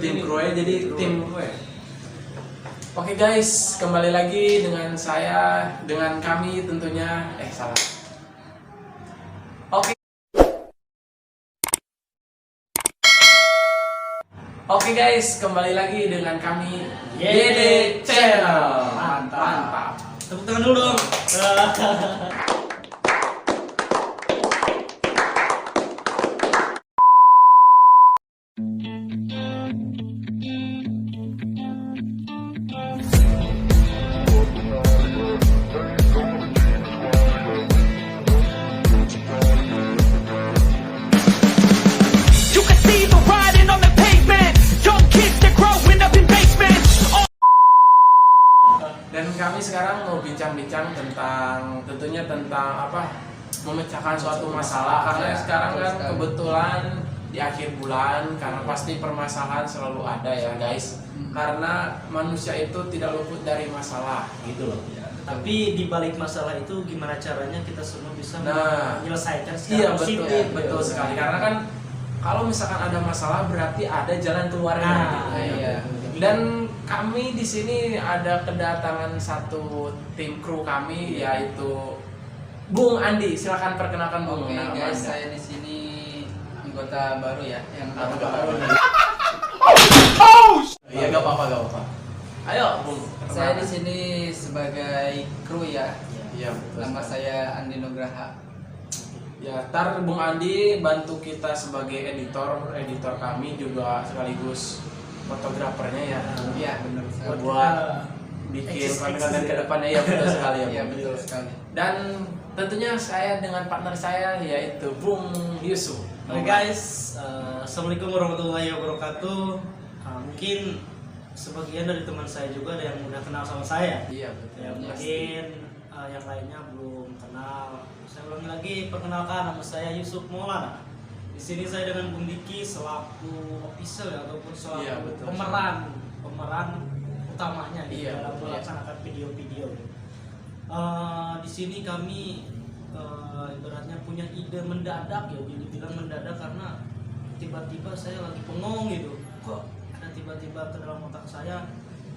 tim kru ya, jadi tim gue. Oke guys, kembali lagi dengan saya, dengan kami tentunya. Salah. Oke guys, kembali lagi dengan kami YD Channel. Mantap. Tepuk tangan dulu dong. Dan kami sekarang mau bincang-bincang tentang tentunya tentang apa, memecahkan suatu masalah, karena sekarang kan kebetulan di akhir bulan, karena pasti permasalahan selalu ada ya guys, karena manusia itu tidak luput dari masalah gitu loh. Tapi di balik masalah itu gimana caranya kita semua bisa menyelesaikan iya, secara positif. betul sekali, karena kan kalau misalkan ada masalah berarti ada jalan keluarnya gitu. Iya. Dan kami di sini ada kedatangan satu tim kru kami, yaitu Bung Andi. Silakan perkenalkan Bung. Oke guys, saya di sini anggota baru ya, yang baru. Iya, gak apa-apa. Ayo Bung. Saya di sini sebagai kru ya. Iya, betul. Nama saya Andi Nugraha. Ya, ntar Bung Andi bantu kita sebagai editor kami juga sekaligus fotografernya ya. Iya, benar sekali. Buat bikin konten ke depannya, ya betul sekali ya. Iya, betul sekali. Dan tentunya saya dengan partner saya yaitu Bung Yusuf. Oke guys, assalamualaikum warahmatullahi wabarakatuh. Mungkin sebagian dari teman saya juga ada yang udah kenal sama saya. Iya betul. Ya, mungkin yang lainnya belum kenal. Saya ulangi lagi, perkenalkan, nama saya Yusuf Maulana. Di sini saya dengan Bung Diki selaku official ya, ataupun selaku pemeran utamanya di dalam melaksanakan video-video. Di sini kami ibaratnya punya ide mendadak ya, dibilang mendadak karena tiba-tiba saya lagi bengong gitu. Kok ada tiba-tiba ke dalam otak saya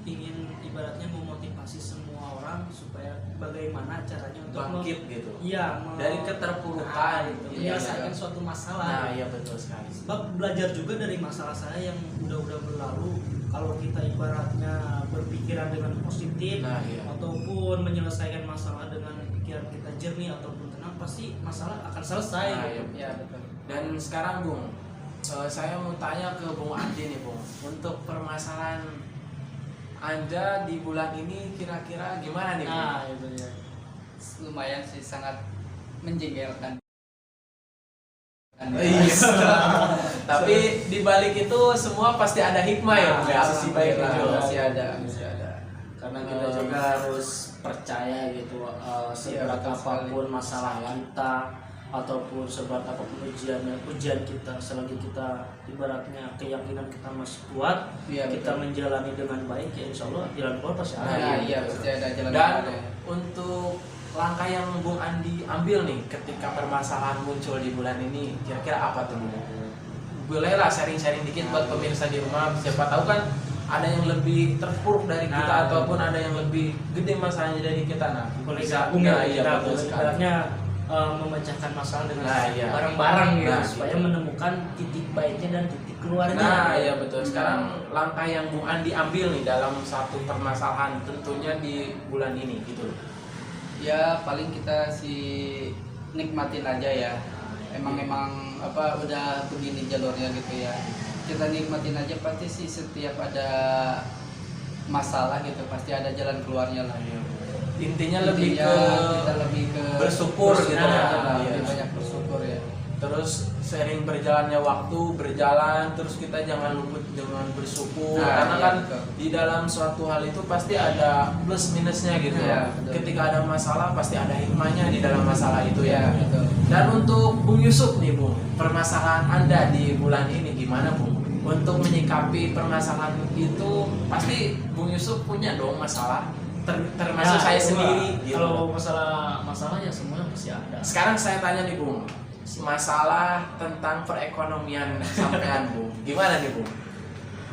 ingin ibaratnya memotivasi semua orang supaya bagaimana caranya untuk bangkit gitu. Iya, dari keterpurukan menyelesaikan suatu masalah. Nah, iya betul sekali. Sebab belajar juga dari masalah saya yang udah berlalu. Kalau kita ibaratnya berpikiran dengan positif, ataupun menyelesaikan masalah dengan pikiran kita jernih ataupun tenang, pasti masalah akan selesai. Nah, iya betul. Dan sekarang Bung, saya mau tanya ke Bung Andi nih Bung, untuk permasalahan Anda di bulan ini kira-kira gimana nih Bung? Nah, itu ya. Lumayan sih, sangat menjengkelkan. Tapi di balik itu semua pasti ada hikmah ya, sisi baiknya juga masih ada. Karena kita juga harus percaya gitu, seberat apapun masalah kita ataupun seberat apapun ujian kita, selagi kita ibaratnya keyakinan kita masih kuat, kita menjalani dengan baik, ya insya Allah jalan keluar pasti ada. Pasti ada jalan Dan keluar. untuk langkah yang Bung Andi ambil nih ketika permasalahan muncul di bulan ini, kira-kira apa tuh Bung? Bolehlah sharing-sharing dikit buat pemirsa di rumah, siapa tahu kan ada yang lebih terpuruk dari kita, ataupun ada yang lebih gede masalahnya dari kita. Nah, boleh gabung ya, kita ibaratnya memecahkan masalah dengan bareng-bareng gitu, supaya gitu. menemukan titik baiknya dan titik keluarnya. Nah, iya betul. Sekarang langkah yang Bung Andi ambil nih dalam satu permasalahan tentunya di bulan ini gitu. Ya paling kita nikmatin aja ya. Emang apa udah begini jalurnya gitu ya. Kita nikmatin aja, pasti sih setiap ada masalah gitu pasti ada jalan keluarnya lah. Intinya lebih ke bersyukur gitu ya. Lebih banyak bersyukur ya. Terus sering berjalannya waktu terus kita jangan luput dengan bersyukur, karena kan di dalam suatu hal itu pasti ada plus minusnya gitu ya. Ketika ada masalah pasti ada hikmahnya di dalam masalah itu ya. Dan untuk Bung Yusuf nih Bung, permasalahan Anda di bulan ini gimana Bung? Untuk menyikapi permasalahan itu pasti Bung Yusuf punya dong masalah, termasuk saya sendiri gitu. Kalau masalah ya semuanya pasti ada. Sekarang saya tanya nih Bung, masalah tentang perekonomian sampean Bung, gimana nih Bung?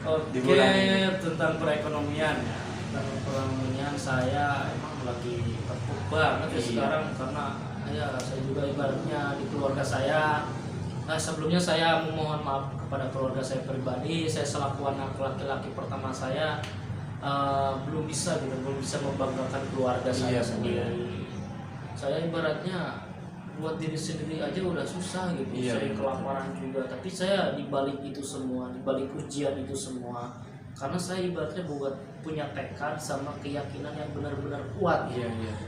Oke, di bulan ini? tentang perekonomian ya. Tentang perekonomian saya emang lagi terpuruk banget ya sekarang, karena ya saya juga ibaratnya di keluarga saya. Nah, sebelumnya saya memohon maaf kepada keluarga saya pribadi. Saya selaku anak laki-laki pertama saya belum bisa membanggakan keluarga saya sendiri. Saya ibaratnya buat diri sendiri aja udah susah gitu. Saya kelaparan juga, tapi saya dibalik itu semua, dibalik ujian itu semua, karena saya ibaratnya punya tekad sama keyakinan yang benar-benar kuat.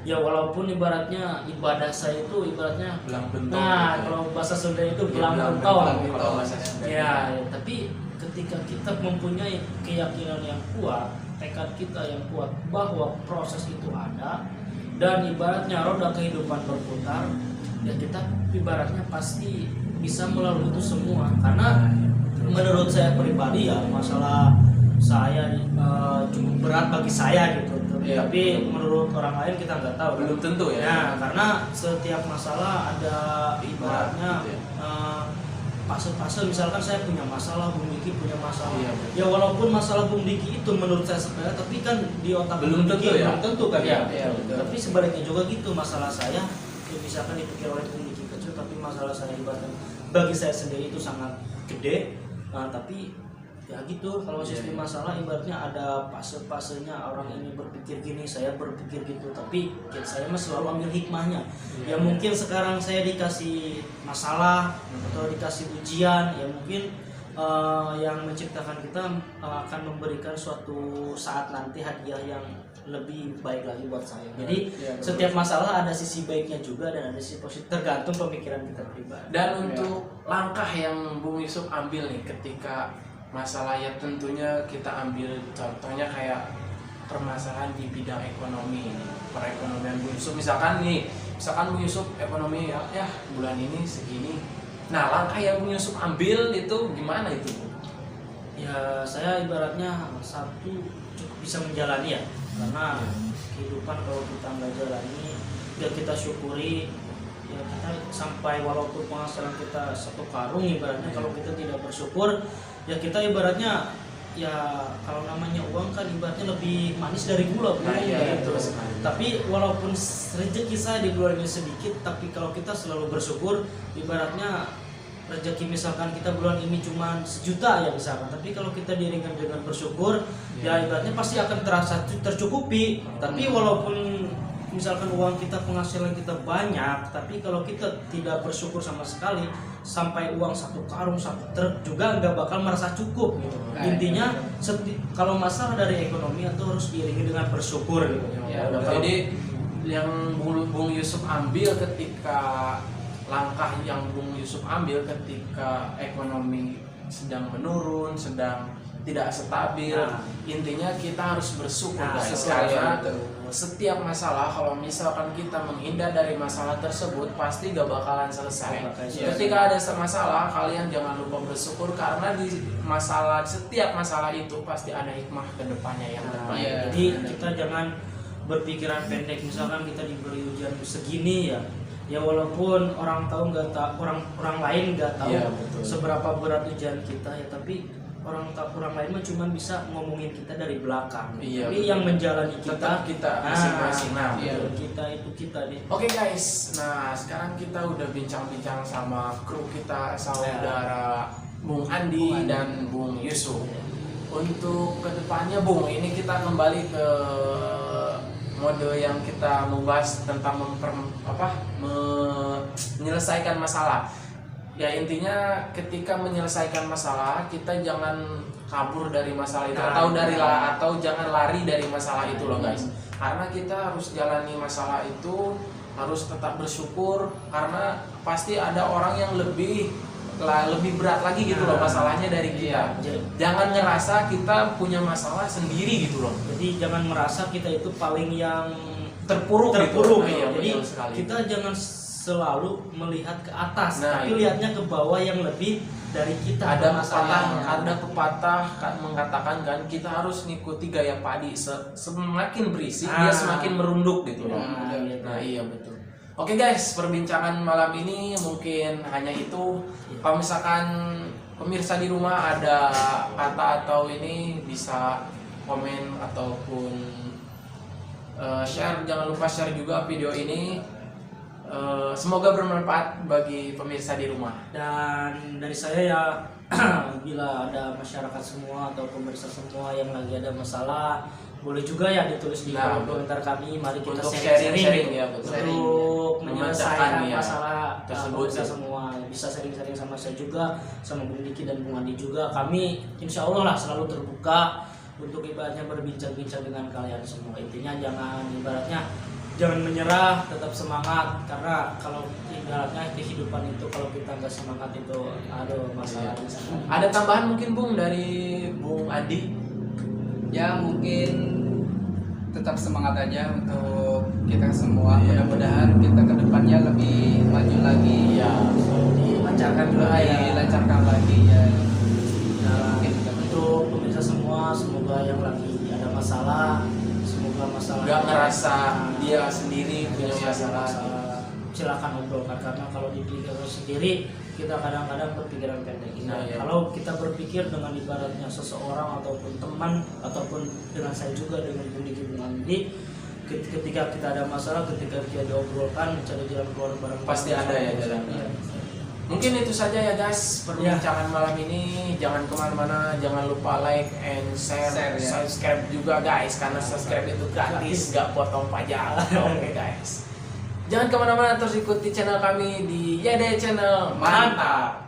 Ya walaupun ibaratnya ibadah saya itu ibaratnya belang bentong. Nah, kalau bahasa Sunda itu belang bentong gitu. Kalau bahasa Sunda. Ya, tapi ketika kita mempunyai keyakinan yang kuat, tekad kita yang kuat bahwa proses itu ada dan ibaratnya roda kehidupan berputar, ya kita ibaratnya pasti bisa melalui itu semua. Karena menurut saya pribadi ya masalah saya cukup berat bagi saya gitu. Tapi menurut orang lain kita nggak tahu. Belum tentu ya. Nah, karena setiap masalah ada ibaratnya gitu fase-fase. Misalkan saya punya masalah, Bung Diki punya masalah. Ya walaupun masalah Bung Diki itu menurut saya sepele, tapi kan di otak belum Bung tentu Diki ya. belum tentu kan ya. Betul. Tapi sebaliknya juga gitu, masalah saya ya misalkan dipikir oleh Bung Diki kecil, tapi masalah saya ibaratnya bagi saya sendiri itu sangat gede. Nah, tapi ya gitu, kalau sistem masalah ibaratnya ada fase-fasenya. Orang ini berpikir gini, saya berpikir gitu, tapi ya saya mah selalu ambil hikmahnya. Ya mungkin sekarang saya dikasih masalah atau dikasih ujian, ya mungkin yang menciptakan kita akan memberikan suatu saat nanti hadiah yang lebih baik lagi buat saya. Jadi setiap masalah ada sisi baiknya juga dan ada sisi positif, tergantung pemikiran kita pribadi. Dan untuk langkah yang Bung Yusuf ambil nih ketika masalah, ya tentunya kita ambil contohnya kayak permasalahan di bidang ekonomi, perekonomian Bung Yusuf. Misalkan Bung Yusuf ekonomi ya bulan ini segini. Nah, langkah yang Bung Yusuf ambil itu gimana itu, Bu? Ya saya ibaratnya satu cukup bisa menjalani ya, karena kehidupan kalau kita nggak jalani ya kita syukuri. Ya kita sampai walaupun penghasilan kita satu karung ibaratnya, kalau kita tidak bersyukur ya kita ibaratnya ya kalau namanya uang kan ibaratnya lebih manis dari gula, Nah, gitu. betul sekali. Tapi walaupun rezeki saya di bulan ini sedikit, tapi kalau kita selalu bersyukur, ibaratnya rezeki misalkan kita bulan ini cuma 1 juta ya misalkan, tapi kalau kita diiringkan dengan bersyukur ya ibaratnya pasti akan terasa tercukupi. Tapi walaupun misalkan uang kita, penghasilan kita banyak, tapi kalau kita tidak bersyukur sama sekali, sampai uang 1 karung, 1 truk juga nggak bakal merasa cukup gitu. Intinya kalau masalah dari ekonomi itu harus diiringi dengan bersyukur gitu. Jadi yang Bung Yusuf ambil ketika langkah yang Bung Yusuf ambil ketika ekonomi sedang menurun, sedang tidak stabil, intinya kita harus bersyukur guys, karena setiap masalah kalau misalkan kita menghindar dari masalah tersebut pasti gak bakalan selesai. Ketika ada masalah, kalian jangan lupa bersyukur, karena di setiap masalah itu pasti ada hikmah ke depannya yang terbaik. Jadi kita jangan berpikiran pendek. Misalkan kita diberi ujian segini ya walaupun orang orang lain nggak tahu seberapa berat ujian kita ya, tapi orang lain mah cuma bisa ngomongin kita dari belakang. Tapi yang menjalani kita masing-masing. Kita itu kita nih. Oke guys, nah sekarang kita udah bincang-bincang sama kru kita, saudara Bung Andi dan Bung Yusuf. Untuk kedepannya Bung, ini kita kembali ke mode yang kita membahas tentang menyelesaikan masalah. Ya intinya ketika menyelesaikan masalah, kita jangan kabur dari masalah itu atau jangan lari dari masalah itu loh guys. Karena kita harus jalani masalah itu, harus tetap bersyukur, karena pasti ada orang yang lebih berat lagi gitu loh masalahnya dari kita. Jangan ngerasa kita punya masalah sendiri gitu loh. Jadi jangan merasa kita itu paling yang terpuruk gitu. Jadi kita jangan selalu melihat ke atas, tapi lihatnya ke bawah yang lebih dari kita. Ada pepatah mengatakan kan, kita harus ngikuti gaya padi, semakin berisik dia semakin merunduk gitu loh. Iya betul. Oke guys, perbincangan malam ini mungkin hanya itu. Kalau misalkan pemirsa di rumah ada kata atau ini bisa komen ataupun share. Jangan lupa share juga video ini. Semoga bermanfaat bagi pemirsa di rumah. Dan dari saya ya, bila ada masyarakat semua atau pemirsa semua yang lagi ada masalah, boleh juga ya ditulis di kolom komentar kami. Mari kita untuk sharing-sharing ya, betul. untuk menyelesaikan ya, masalah tersebut pemirsa ya. semua. Bisa sharing-sharing sama saya juga, sama Bung Diki dan Bung Andi juga. Kami insya Allah lah selalu terbuka untuk ibaratnya berbincang-bincang dengan kalian semua. Intinya jangan menyerah, tetap semangat, karena kalau ibaratnya kehidupan itu kalau kita nggak semangat itu aduh masalah di sana. Ada tambahan mungkin Bung dari Bung Andi? Ya mungkin tetap semangat aja untuk kita semua. Mudah-mudahan kita kedepannya lebih maju lagi, Ya, Dilancarkan juga ya. dilancarkan lagi ya. Nah, untuk pemirsa semua, semoga yang lagi ada masalah, semoga masalah nggak ngerasa dia sendiri punya masalah. silakan obrolkan, karena kalau dipikir sendiri kita kadang-kadang berpikiran pendek. Nah, ya. kalau kita berpikir dengan ibaratnya seseorang ataupun teman ataupun dengan saya juga dengan Bung Diki Bung Andi, ketika kita ada masalah, ketika kita diobrolkan mencari jalan keluar bareng, Pasti ada ya jalan. Iya. Mungkin itu saja ya guys perbincangan malam ini. Jangan kemana-mana, jangan lupa like and share, Share, ya. subscribe juga guys, karena subscribe itu gratis, nggak potong pajak. Oke guys, jangan kemana-mana, terus ikuti channel kami di YD Channel. Mantap.